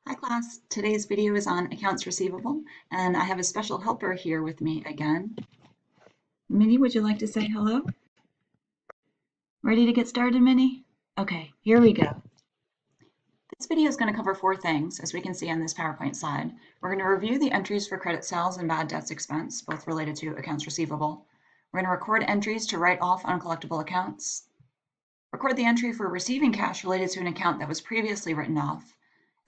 Hi class, today's video is on accounts receivable, and I have a special helper here with me again. Minnie, would you like to say hello? Ready to get started, Minnie? Okay, here we go. This video is going to cover four things, as we can see on this PowerPoint slide. We're going to review the entries for credit sales and bad debts expense, both related to accounts receivable. We're going to record entries to write off uncollectible accounts, record the entry for receiving cash related to an account that was previously written off,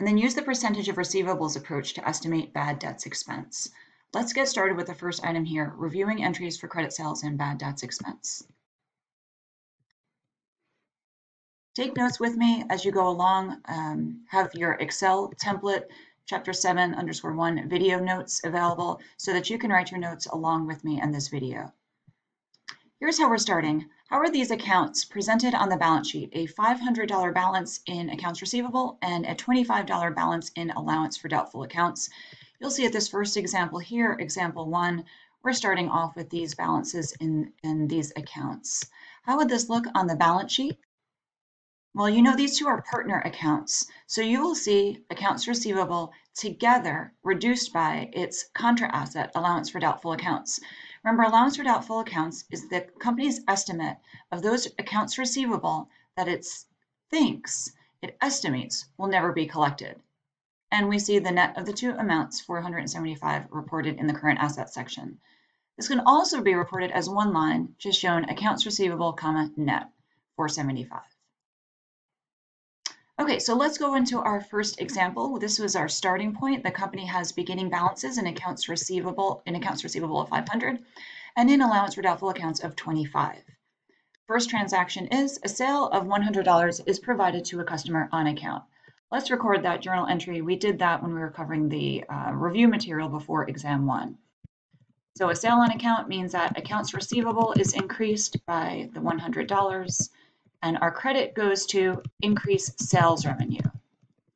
and then use the percentage of receivables approach to estimate bad debts expense. Let's get started with the first item here, reviewing entries for credit sales and bad debts expense. Take notes with me as you go along. Have your Excel template, chapter 7_1 video notes available so that you can write your notes along with me in this video. Here's how we're starting. How are these accounts presented on the balance sheet? A $500 balance in accounts receivable and a $25 balance in allowance for doubtful accounts. You'll see at this first example here, example 1, we're starting off with these balances in these accounts. How would this look on the balance sheet? Well, you know these two are partner accounts, so you will see accounts receivable together reduced by its contra asset, allowance for doubtful accounts. Remember, allowance for doubtful accounts is the company's estimate of those accounts receivable that it estimates will never be collected. And we see the net of the two amounts, 475, reported in the current asset section. This can also be reported as one line, just shown accounts receivable, net, 475. Okay, so let's go into our first example. This was our starting point. The company has beginning balances in accounts receivable of 500 and in allowance for doubtful accounts of 25. First transaction is a sale of $100 is provided to a customer on account. Let's record that journal entry. We did that when we were covering the review material before exam 1. So a sale on account means that accounts receivable is increased by the $100. And our credit goes to increase sales revenue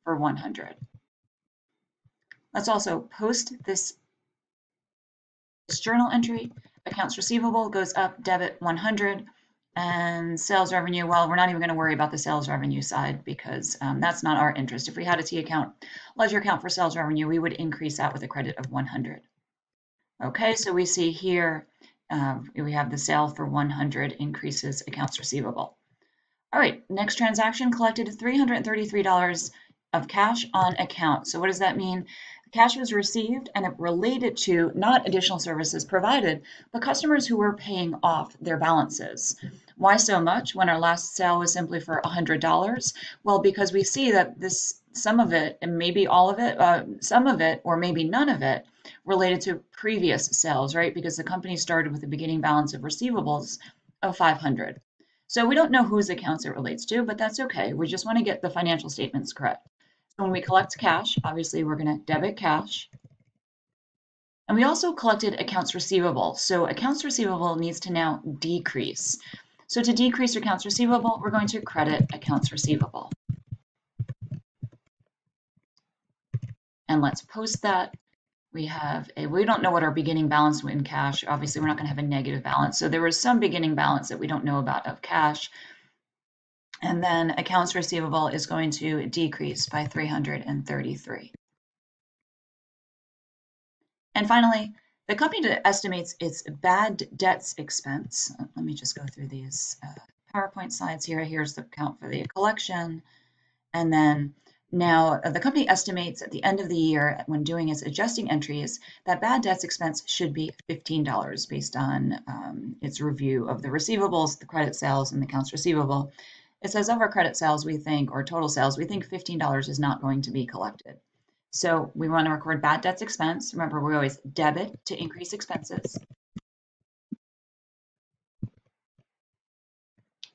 for 100. Let's also post this journal entry. Accounts receivable goes up, debit 100, and sales revenue, well, we're not even going to worry about the sales revenue side because that's not our interest. If we had a T account, ledger account for sales revenue, we would increase that with a credit of 100. Okay, so we see here we have the sale for 100 increases accounts receivable. All right, next transaction collected $333 of cash on account. So what does that mean? Cash was received and it related to not additional services provided, but customers who were paying off their balances. Why so much when our last sale was simply for $100? Well, because we see that some of it, and maybe all of it, some of it, or maybe none of it, related to previous sales, right? Because the company started with a beginning balance of receivables of 500. So we don't know whose accounts it relates to, but that's okay. We just want to get the financial statements correct. So when we collect cash, obviously we're going to debit cash. And we also collected accounts receivable. So accounts receivable needs to now decrease. So to decrease accounts receivable, we're going to credit accounts receivable. And let's post that. We don't know what our beginning balance in cash. Obviously, we're not going to have a negative balance. So there was some beginning balance that we don't know about of cash. And then accounts receivable is going to decrease by 333. And finally, the company estimates its bad debts expense. Let me just go through these PowerPoint slides here. Here's the count for the collection. And then now, the company estimates at the end of the year, when doing its adjusting entries, that bad debts expense should be $15 based on its review of the receivables, the credit sales, and the accounts receivable. It says of our credit sales, we think, or total sales, we think $15 is not going to be collected. So we want to record bad debts expense. Remember, we always debit to increase expenses.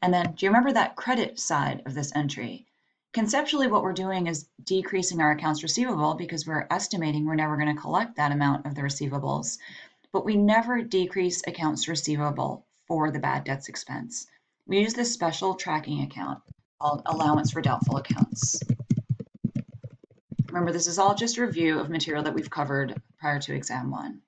And then, do you remember that credit side of this entry? Conceptually, what we're doing is decreasing our accounts receivable because we're estimating we're never going to collect that amount of the receivables, but we never decrease accounts receivable for the bad debts expense. We use this special tracking account called allowance for doubtful accounts. Remember, this is all just a review of material that we've covered prior to exam 1.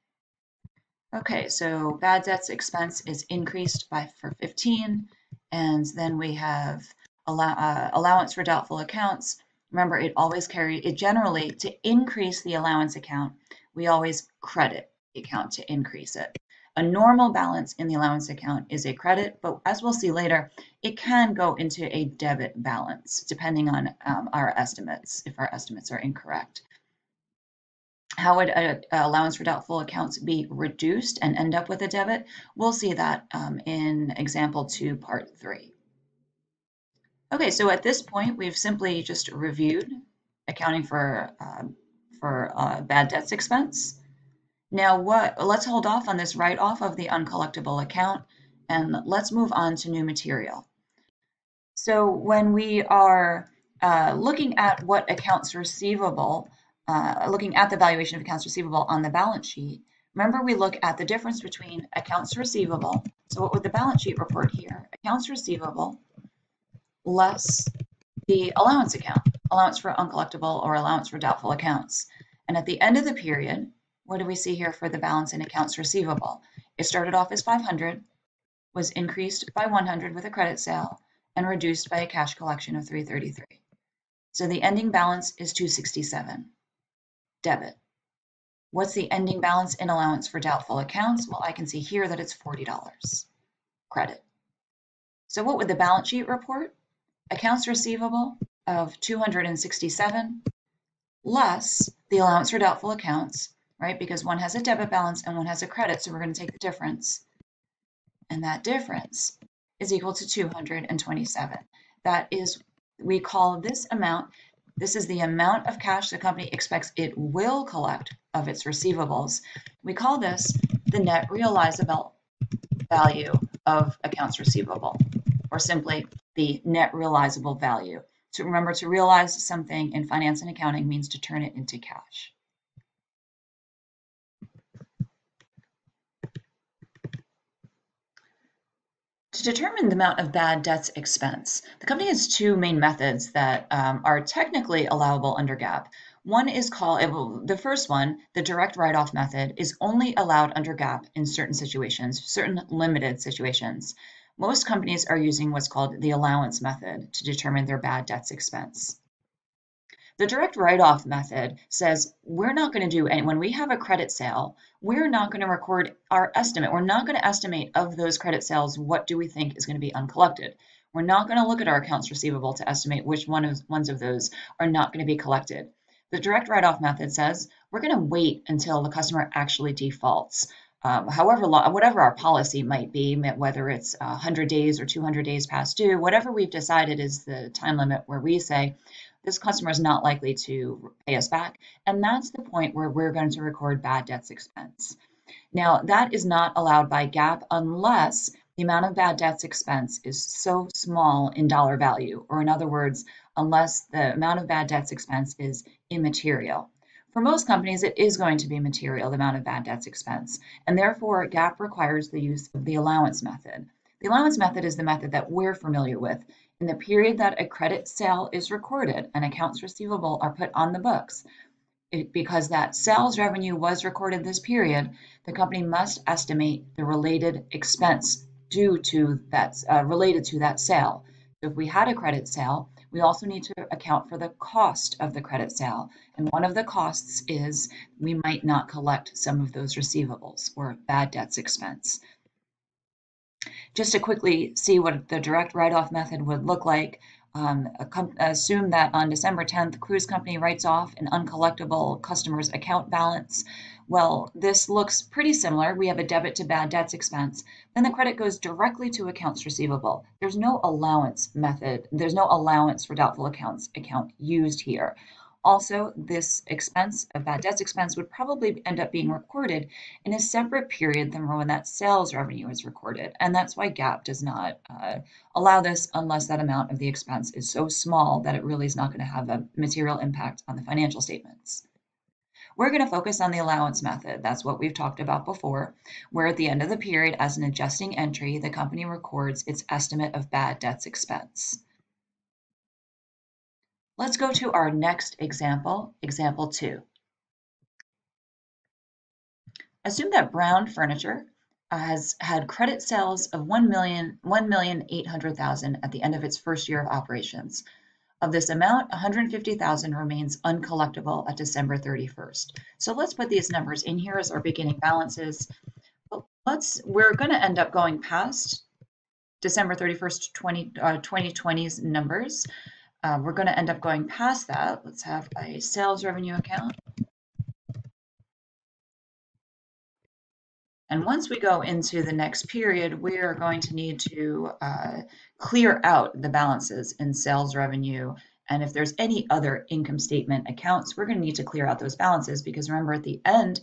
Okay, so bad debts expense is increased for 15, and then we have allowance for doubtful accounts Remember, it generally, to increase the allowance account, we always credit the account to increase it. A normal balance in the allowance account is a credit, but as we'll see later, it can go into a debit balance depending on our estimates, if our estimates are incorrect. How would an allowance for doubtful accounts be reduced and end up with a debit? We'll see that in example 2, part 3. Okay, so at this point, we've simply just reviewed accounting for bad debts expense. Now, let's hold off on this write-off of the uncollectible account, and let's move on to new material. So when we are looking at what accounts receivable, looking at the valuation of accounts receivable on the balance sheet, remember we look at the difference between accounts receivable. So what would the balance sheet report here? Accounts receivable less the allowance account, allowance for uncollectible or allowance for doubtful accounts. And at the end of the period, what do we see here for the balance in accounts receivable? It started off as 500, was increased by 100 with a credit sale, and reduced by a cash collection of 333. So the ending balance is 267, debit. What's the ending balance in allowance for doubtful accounts? Well, I can see here that it's $40, credit. So what would the balance sheet report? Accounts receivable of 267 less the allowance for doubtful accounts, right? Because one has a debit balance and one has a credit, so we're going to take the difference. And that difference is equal to 227. That is, we call this amount, this is the amount of cash the company expects it will collect of its receivables. We call this the net realizable value of accounts receivable, or simply the net realizable value. So remember, to realize something in finance and accounting means to turn it into cash. To determine the amount of bad debts expense, the company has two main methods that are technically allowable under GAAP. One is called, the first one, the direct write-off method, is only allowed under GAAP in certain situations, certain limited situations. Most companies are using what's called the allowance method to determine their bad debts expense. The direct write-off method says we're not going to do any, when we have a credit sale, we're not going to record our estimate. We're not going to estimate of those credit sales, what do we think is going to be uncollected. We're not going to look at our accounts receivable to estimate which ones of those are not going to be collected. The direct write-off method says we're going to wait until the customer actually defaults. However long, whatever our policy might be, whether it's 100 days or 200 days past due, whatever we've decided is the time limit where we say this customer is not likely to pay us back, and that's the point where we're going to record bad debts expense. Now, that is not allowed by GAAP unless the amount of bad debts expense is so small in dollar value, or in other words, unless the amount of bad debts expense is immaterial. For most companies, it is going to be material, the amount of bad debts expense, and therefore GAAP requires the use of the allowance method. The allowance method is the method that we're familiar with. In the period that a credit sale is recorded and accounts receivable are put on the books, because that sales revenue was recorded this period, the company must estimate the related expense due to that, related to that sale. So if we had a credit sale, we also need to account for the cost of the credit sale. And one of the costs is we might not collect some of those receivables or bad debts expense. Just to quickly see what the direct write-off method would look like, assume that on December 10th, cruise company writes off an uncollectible customer's account balance. Well, this looks pretty similar. We have a debit to bad debts expense. Then the credit goes directly to accounts receivable. There's no allowance method. There's no allowance for doubtful accounts account used here. Also, this expense, a bad debts expense, would probably end up being recorded in a separate period than when that sales revenue is recorded. And that's why GAAP does not allow this unless that amount of the expense is so small that it really is not going to have a material impact on the financial statements. We're going to focus on the allowance method. That's what we've talked about before, where at the end of the period, as an adjusting entry, the company records its estimate of bad debts expense. Let's go to our next example, example 2. Assume that Brown Furniture has had credit sales of $1,800,000 at the end of its first year of operations. Of this amount, 150,000 remains uncollectible at December 31st. So let's put these numbers in here as our beginning balances. We're going to end up going past December 31st, 2020's numbers. We're going to end up going past that. Let's have a sales revenue account. And once we go into the next period, we are going to need to clear out the balances in sales revenue. And if there's any other income statement accounts, we're going to need to clear out those balances because remember at the end,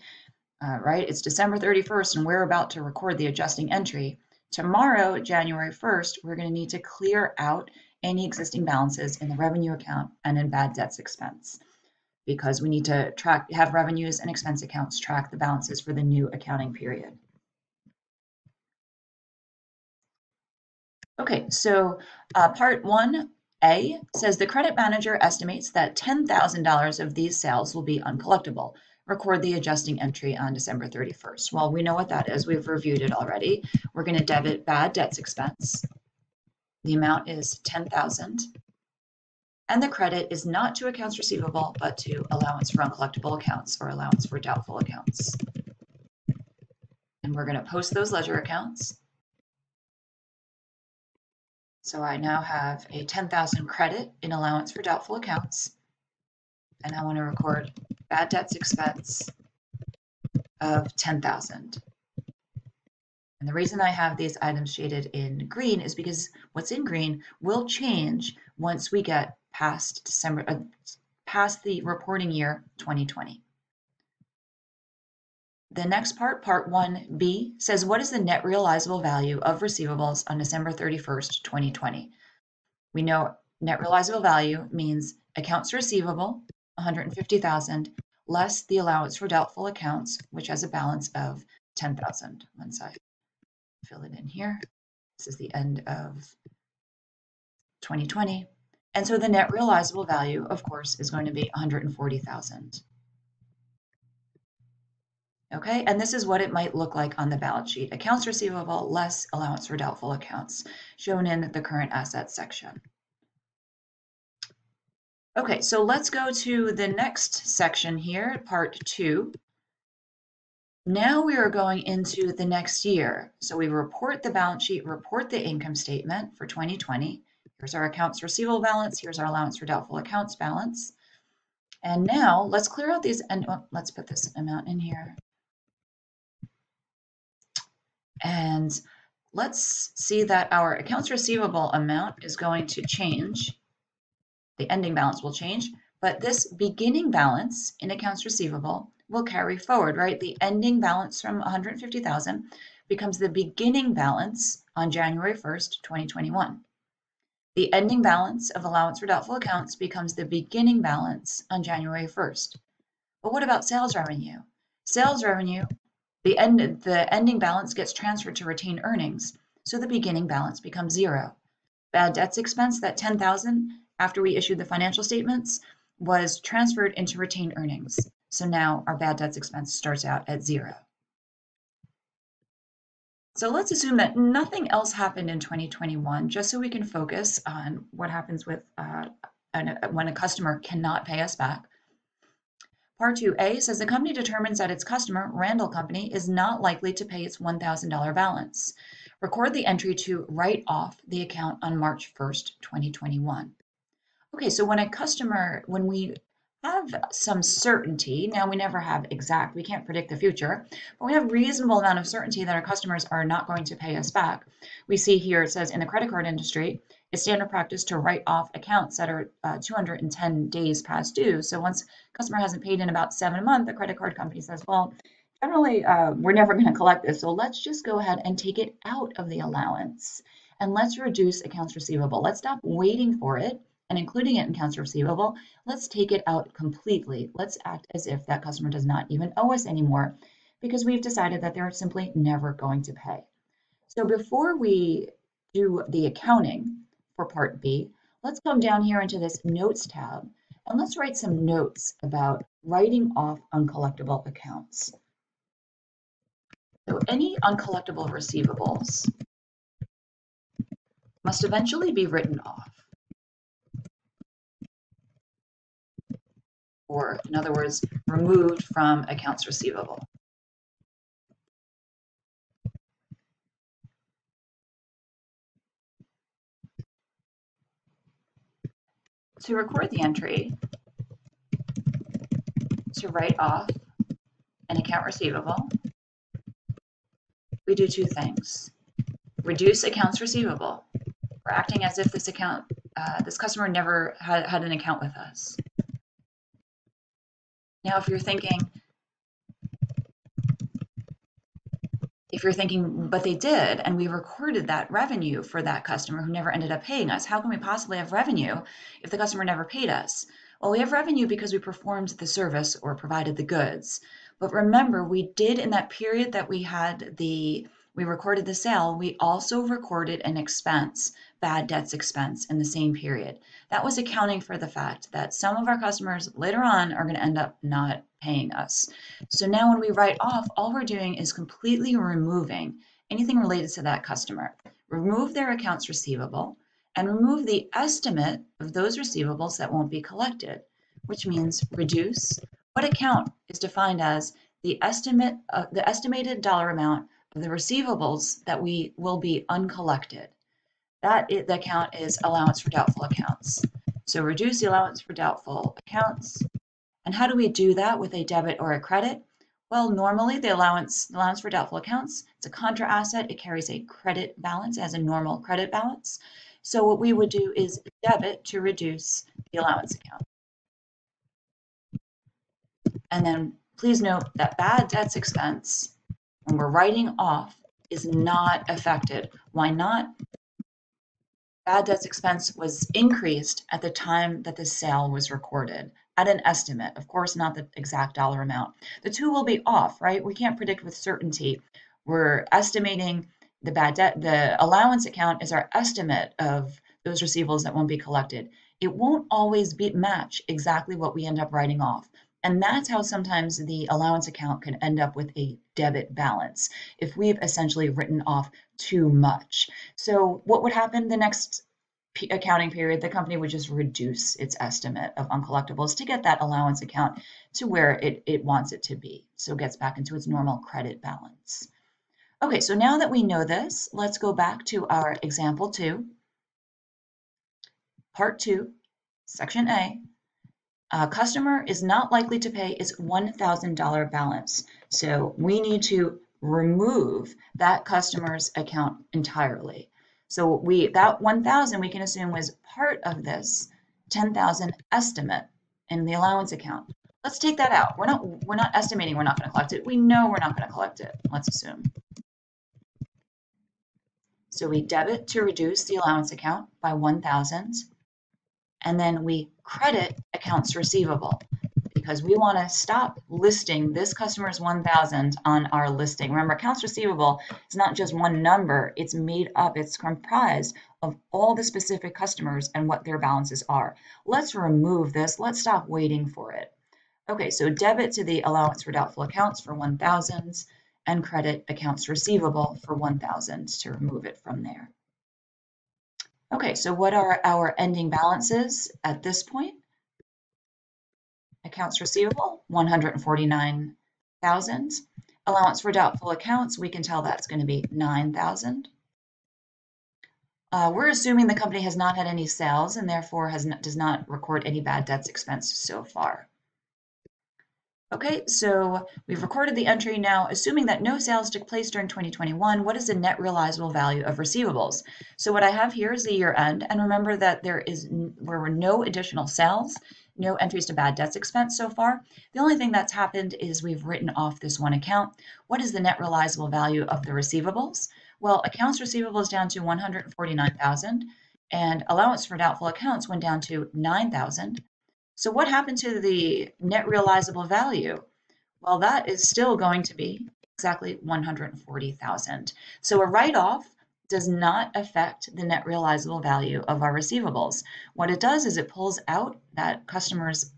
right, it's December 31st and we're about to record the adjusting entry. Tomorrow, January 1st, we're going to need to clear out any existing balances in the revenue account and in bad debts expense because we need to have revenues and expense accounts track the balances for the new accounting period. Okay, so part 1A says the credit manager estimates that $10,000 of these sales will be uncollectible. Record the adjusting entry on December 31st. Well, we know what that is. We've reviewed it already. We're going to debit bad debts expense. The amount is $10,000. And the credit is not to accounts receivable, but to allowance for uncollectible accounts or allowance for doubtful accounts. And we're going to post those ledger accounts. So I now have a 10,000 credit in allowance for doubtful accounts. And I want to record bad debts expense of 10,000. And the reason I have these items shaded in green is because what's in green will change once we get past past the reporting year 2020. The next part, part 1B, says what is the net realizable value of receivables on December 31st, 2020? We know net realizable value means accounts receivable, 150,000, less the allowance for doubtful accounts, which has a balance of 10,000. Once I fill it in here, this is the end of 2020. And so the net realizable value, of course, is going to be 140,000. Okay, and this is what it might look like on the balance sheet. Accounts receivable less allowance for doubtful accounts, shown in the current assets section. Okay, so let's go to the next section here, part 2. Now we are going into the next year. So we report the balance sheet, report the income statement for 2020. Here's our accounts receivable balance. Here's our allowance for doubtful accounts balance. And now let's clear out these, and let's put this amount in here. And let's see that our accounts receivable amount is going to change. The ending balance will change, but this beginning balance in accounts receivable will carry forward, right? The ending balance from 150,000 becomes the beginning balance on January 1st, 2021. The ending balance of allowance for doubtful accounts becomes the beginning balance on January 1st. But what about sales revenue? Sales revenue, the ending balance gets transferred to retained earnings, so the beginning balance becomes 0. Bad debts expense, that 10,000 after we issued the financial statements, was transferred into retained earnings. So now our bad debts expense starts out at 0. So let's assume that nothing else happened in 2021, just so we can focus on what happens with when a customer cannot pay us back. Part 2A says the company determines that its customer, Randall Company, is not likely to pay its $1,000 balance. Record the entry to write off the account on March 1st, 2021. Okay, so when we have some certainty, now we never have exact, we can't predict the future, but we have reasonable amount of certainty that our customers are not going to pay us back. We see here, it says in the credit card industry, it's standard practice to write off accounts that are 210 days past due. So once a customer hasn't paid in about 7 months, the credit card company says, well, generally, we're never going to collect this, so let's just go ahead and take it out of the allowance. And let's reduce accounts receivable. Let's stop waiting for it and including it in accounts receivable. Let's take it out completely. Let's act as if that customer does not even owe us anymore because we've decided that they're simply never going to pay. So before we do the accounting for Part B, let's come down here into this Notes tab and let's write some notes about writing off uncollectible accounts. So any uncollectible receivables must eventually be written off. or in other words, removed from accounts receivable. To record the entry, to write off an account receivable, we do two things. Reduce accounts receivable. We're acting as if this customer never had an account with us. Now, if you're thinking, but they did, and we recorded that revenue for that customer who never ended up paying us, how can we possibly have revenue if the customer never paid us? Well, we have revenue because we performed the service or provided the goods. But remember, we did in that period that we recorded the sale, we also recorded an expense, bad debts expense, in the same period. That was accounting for the fact that some of our customers later on are going to end up not paying us. So now when we write off, all we're doing is completely removing anything related to that customer. Remove their accounts receivable and remove the estimate of those receivables that won't be collected, which means reduce. What account is defined as the estimated dollar amount of the receivables that will be uncollected. The account is allowance for doubtful accounts. So reduce the allowance for doubtful accounts. And how do we do that with a debit or a credit? Well, normally the allowance for doubtful accounts, it's a contra asset. It carries a credit balance as a normal credit balance. So what we would do is debit to reduce the allowance account. And then please note that bad debts expense, when we're writing off, is not affected. Why not? Bad debts expense was increased at the time that the sale was recorded at an estimate, of course, not the exact dollar amount. The two will be off, right? We can't predict with certainty. We're estimating the bad debt. The allowance account is our estimate of those receivables that won't be collected. It won't always match exactly what we end up writing off. And that's how sometimes the allowance account can end up with a debit balance if we've essentially written off too much. So what would happen the next accounting period? The company would just reduce its estimate of uncollectibles to get that allowance account to where it wants it to be. So it gets back into its normal credit balance. Okay, so now that we know this, let's go back to our example 2, part 2, section A. A customer is not likely to pay its $1,000 balance. So we need to remove that customer's account entirely. So that 1,000 we can assume was part of this 10,000 estimate in the allowance account. Let's take that out. We're not estimating we're not going to collect it. We know we're not going to collect it. Let's assume. So we debit to reduce the allowance account by 1,000. And then we credit accounts receivable because we want to stop listing this customer's 1,000 on our listing. Remember, accounts receivable is not just one number. It's made up. It's comprised of all the specific customers and what their balances are. Let's remove this. Let's stop waiting for it. Okay, so debit to the allowance for doubtful accounts for 1,000 and credit accounts receivable for 1,000 to remove it from there. Okay, so what are our ending balances at this point? Accounts receivable, 149,000. Allowance for doubtful accounts, we can tell that's going to be 9,000. We're assuming the company has not had any sales and therefore does not record any bad debts expense so far. Okay, so we've recorded the entry now. Assuming that no sales took place during 2021, what is the net realizable value of receivables? So what I have here is the year end, and remember that there were no additional sales, no entries to bad debts expense so far. The only thing that's happened is we've written off this one account. What is the net realizable value of the receivables? Well, accounts receivable is down to 149,000, and allowance for doubtful accounts went down to 9,000. So what happened to the net realizable value? Well, that is still going to be exactly 140,000. So a write-off does not affect the net realizable value of our receivables. What it does is it pulls out that customer's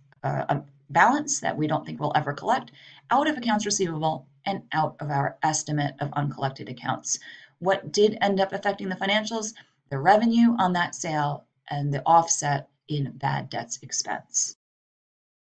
balance that we don't think we'll ever collect out of accounts receivable and out of our estimate of uncollected accounts. What did end up affecting the financials? The revenue on that sale and the offset in bad debts expense.